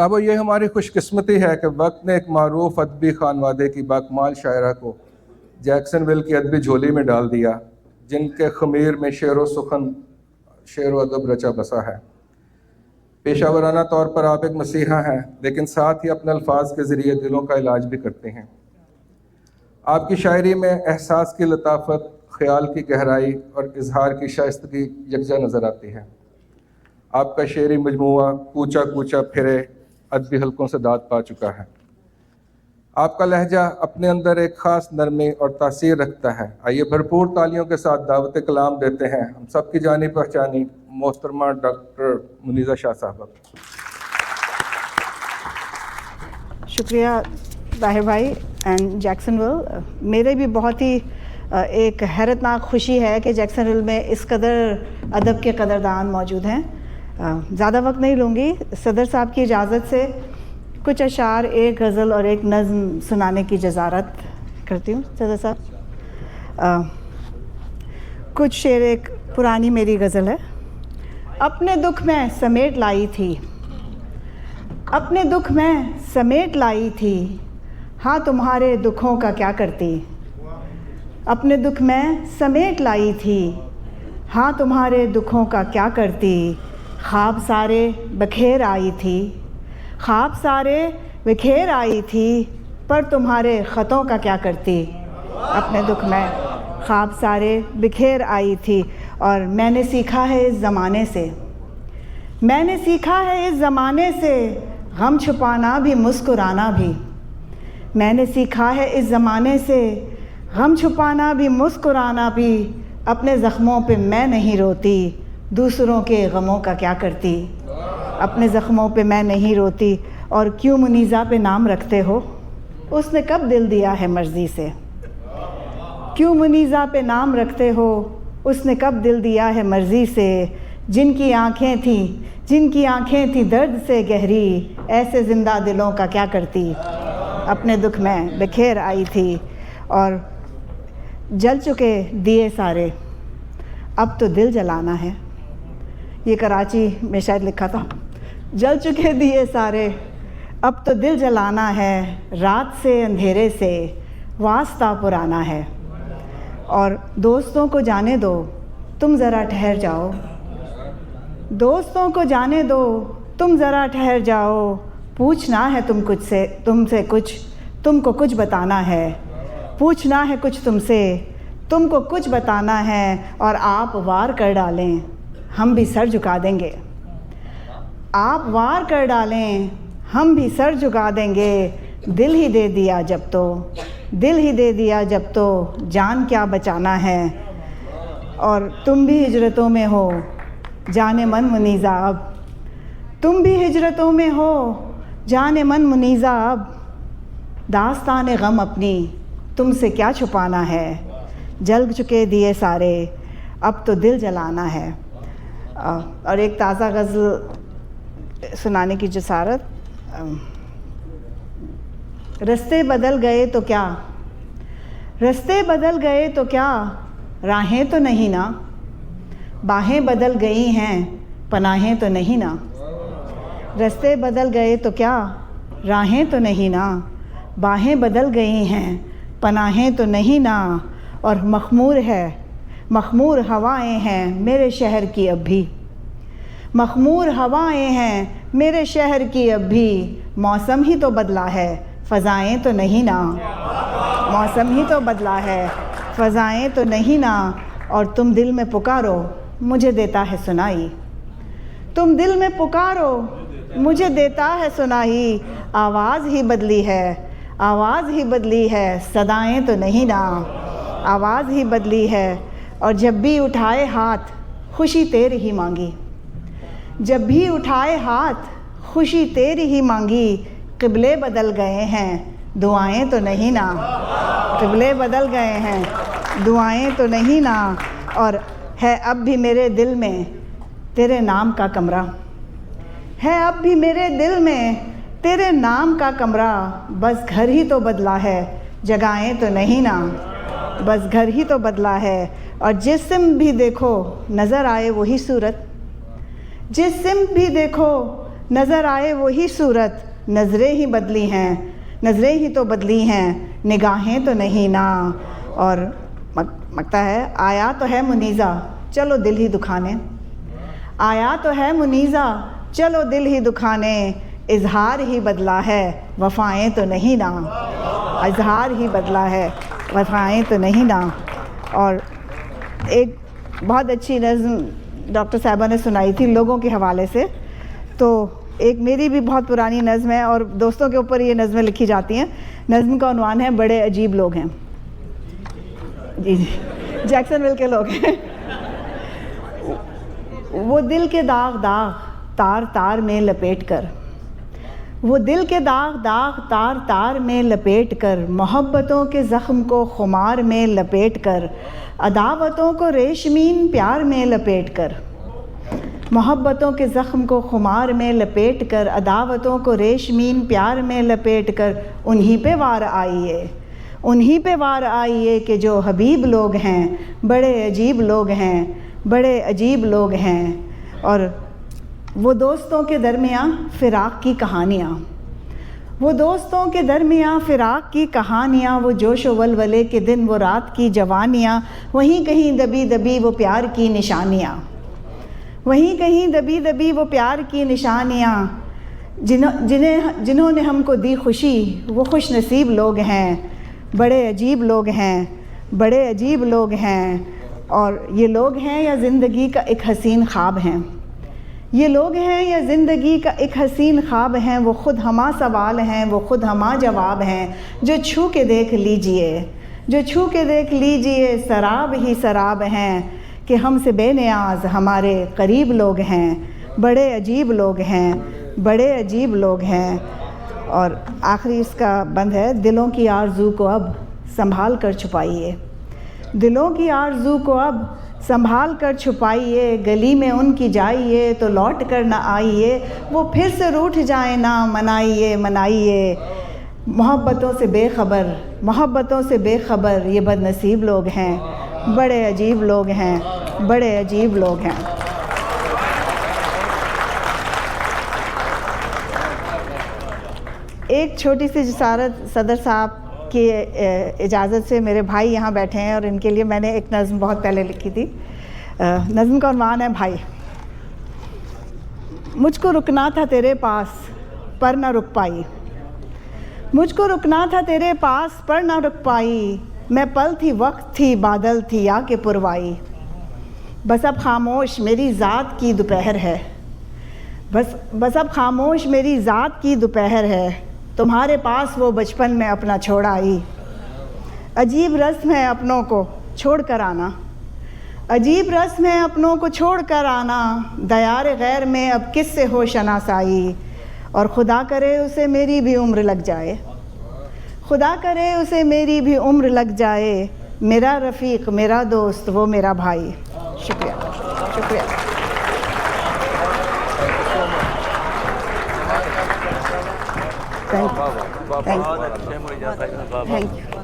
साहब ये हमारी खुशकिस्मती है कि वक्त ने एक मारूफ अदबी खानवादे की बाकमाल शायरा को जैक्सनविल की अदबी झोली में डाल दिया, जिनके खमीर में शेर व सुखन शेर व अदब रचा बसा है। पेशावराना तौर पर आप एक मसीहा हैं, लेकिन साथ ही अपने अल्फाज के ज़रिए दिलों का इलाज भी करते हैं। आपकी शायरी में एहसास की लताफत, ख्याल की गहराई और इजहार की शाइस्तगी यकजा नज़र आती है। आपका शेरी मजमूआ कूचा कूचा फिरे अदबी हलकों से दाद पा चुका है। आपका लहजा अपने अंदर एक ख़ास नरमी और तासीर रखता है। आइए भरपूर तालियों के साथ दावत कलाम देते हैं हम सब की जानी पहचानी मोहतरमा डॉक्टर मुनीज़ा शाह साहबा। शुक्रिया ताहिर भाई एंड जैक्सनविल। मेरे भी बहुत ही एक हैरतनाक खुशी है कि जैक्सनविल में इस कदर अदब के कदरदान मौजूद हैं। ज़्यादा वक्त नहीं लूँगी, सदर साहब की इजाज़त से कुछ अशार, एक गज़ल और एक नज़्म सुनाने की जज़ारत करती हूँ। सदर साहब, कुछ शेर, एक पुरानी मेरी गज़ल है। अपने दुख में समेट लाई थी, अपने दुख में समेट लाई थी, हाँ तुम्हारे दुखों का क्या करती। अपने दुख में समेट लाई थी, हाँ तुम्हारे दुखों का क्या करती। ख्वाब सारे बखेर आई थी, ख्वाब सारे बिखेर आई थी, पर तुम्हारे ख़तों का क्या करती। अपने दुख में ख्वाब सारे बिखेर आई थी। और मैंने सीखा है इस ज़माने से, मैंने सीखा है इस ज़माने से, गम छुपाना भी मुस्कुराना भी। मैंने सीखा है इस ज़माने से, गम छुपाना भी मुस्कुराना भी। अपने ज़ख्मों पे मैं नहीं रोती, दूसरों के गमों का क्या करती। अपने ज़ख्मों पे मैं नहीं रोती। और क्यों मुनीज़ा पे नाम रखते हो, उसने कब दिल दिया है मर्ज़ी से। क्यों मुनीज़ा पे नाम रखते हो, उसने कब दिल दिया है मर्ज़ी से। जिनकी आँखें थी दर्द से गहरी, ऐसे ज़िंदा दिलों का क्या करती। अपने दुख में बिखेर आई थी। और जल चुके दिए सारे, अब तो दिल जलाना है। ये कराची में शायद लिखा था। जल चुके दिए सारे, अब तो दिल जलाना है। रात से अंधेरे से वास्ता पुराना है। और दोस्तों को जाने दो, तुम ज़रा ठहर जाओ। दोस्तों को जाने दो, तुम ज़रा ठहर जाओ। पूछना है तुमसे कुछ, तुमको कुछ बताना है। पूछना है कुछ तुमसे, तुमको कुछ बताना है। और आप वार कर डालें, हम भी सर झुका देंगे। आप वार कर डालें, हम भी सर झुका देंगे। दिल ही दे दिया जब तो, दिल ही दे दिया जब तो, जान क्या बचाना है। और तुम भी हिजरतों में हो, जाने मन मुनीज़ा अब। तुम भी हिजरतों में हो, जाने मन मुनीज़ा अब। दास्तान गम अपनी तुमसे क्या छुपाना है। जल चुके दिए सारे, अब तो दिल जलाना है। और एक ताज़ा गज़ल सुनाने की जसारत। रास्ते बदल गए तो क्या, रास्ते बदल गए तो क्या, राहें तो नहीं ना। बाहें बदल गई हैं, पनाहें तो नहीं ना। रास्ते बदल गए तो क्या, राहें तो नहीं ना। बाहें बदल गई हैं, पनाहें तो नहीं ना। और मखमूर हवाएं हैं मेरे शहर की अब भी। मखमूर हवाएं हैं मेरे शहर की अब भी। मौसम ही तो बदला है, फ़ज़ाएँ तो नहीं ना। मौसम ही तो बदला है, फ़ज़ाएँ तो नहीं ना। और तुम दिल में पुकारो, मुझे देता है सुनाई। तुम दिल में पुकारो, मुझे देता है सुनाई। आवाज़ ही बदली है, आवाज़ ही बदली है, सदाएँ तो नहीं ना। आवाज़ ही बदली है। और जब भी उठाए हाथ, खुशी तेरी ही मांगी। जब भी उठाए हाथ, खुशी तेरी ही मांगी। क़िबले बदल गए हैं, दुआएं तो नहीं ना। क़िबले बदल गए हैं, दुआएं तो नहीं ना। और है अब भी मेरे दिल में तेरे नाम का कमरा। है अब भी मेरे दिल में तेरे नाम का कमरा। बस घर ही तो बदला है, जगहें तो नहीं ना। बस घर ही तो बदला है। और जिस सिम भी देखो नज़र आए वही सूरत। जिस सिम भी देखो नज़र आए वही सूरत, नज़रें ही बदली हैं, नज़रें ही तो बदली हैं, निगाहें तो नहीं ना। और मकता है, आया तो है मुनीज़ा चलो दिल ही दुखाने, आया तो है मुनीज़ा चलो दिल ही दुखाने, इजहार ही बदला है वफ़ाएं तो नहीं ना, इजहार ही बदला है वफ़ाएं तो नहीं ना। और एक बहुत अच्छी नज़्म डॉक्टर साहिबा ने सुनाई थी लोगों के हवाले से, तो एक मेरी भी बहुत पुरानी नज़्म है और दोस्तों के ऊपर ये नज़्में लिखी जाती हैं। नज़्म का उन्वान है बड़े अजीब लोग हैं। जी जी, जैक्सनविल के लोग हैं। वो दिल के दाग दाग तार तार में लपेट कर, वो दिल के दाग दाग तार तार में लपेट कर, मोहब्बतों के ज़ख्म को खुमार में लपेट कर, अदावतों को रेशमीन प्यार में लपेट कर, मोहब्बतों के ज़ख्म को खुमार में लपेट कर, अदावतों को रेशमीन प्यार में लपेट कर, उन्हीं पे वार आइए, उन्हीं पे वार आइए कि जो हबीब लोग हैं, बड़े अजीब लोग हैं, बड़े अजीब लोग हैं। और वो दोस्तों के दरमियाँ फ़िराक़ की कहानियाँ, वो दोस्तों के दरमियाँ फ़िराक़ की कहानियाँ, वो जोश व वलवले के दिन वो रात की जवानियाँ, वहीं कहीं दबी दबी वो प्यार की निशानियाँ, वहीं कहीं दबी दबी वो प्यार की निशानियाँ, जिन्होंने हमको दी खुशी वो खुश नसीब लोग हैं, बड़े अजीब लोग हैं, बड़े अजीब लोग हैं। और ये लोग हैं या ज़िंदगी का एक हसीन ख्वाब हैं, ये लोग हैं या ज़िंदगी का एक हसीन ख्वाब हैं, वो ख़ुद हमा सवाल हैं, वो ख़ुद हमा जवाब हैं, जो छू के देख लीजिए, जो छू के देख लीजिए, सराब ही सराब हैं कि हमसे बेनियाज हमारे करीब लोग हैं, बड़े अजीब लोग हैं, बड़े अजीब लोग हैं। और आखिरी इसका बंद है, दिलों की आरज़ू को अब संभाल कर छुपाइए, दिलों की आरज़ू को अब संभाल कर छुपाइए, गली में उनकी जाइए तो लौट कर ना आइए, वो फिर से रूठ जाए ना मनाइए मनाइए, मोहब्बतों से बेखबर, मोहब्बतों से बेखबर ये बदनसीब लोग हैं, बड़े अजीब लोग हैं, बड़े अजीब लोग हैं। एक छोटी सी जिसारत सदर साहब की इजाज़त से, मेरे भाई यहाँ बैठे हैं और इनके लिए मैंने एक नज़्म बहुत पहले लिखी थी। नज़्म का उन्वान है भाई। मुझको रुकना था तेरे पास पर ना रुक पाई, मुझको रुकना था तेरे पास पर ना रुक पाई, मैं पल थी वक्त थी बादल थी आके पुरवाई, बस अब खामोश मेरी ज़ात की दोपहर है, बस अब खामोश मेरी ज़ात की दोपहर है, तुम्हारे पास वो बचपन में अपना छोड़ आई, अजीब रस्म है अपनों को छोड़ कर आना, अजीब रस्म है अपनों को छोड़ कर आना, दयार गैर में अब किससे हो शनासाई, और खुदा करे उसे मेरी भी उम्र लग जाए, खुदा करे उसे मेरी भी उम्र लग जाए, मेरा रफ़ीक मेरा दोस्त वो मेरा भाई। शुक्रिया, शुक्रिया। Thank you. Thank you.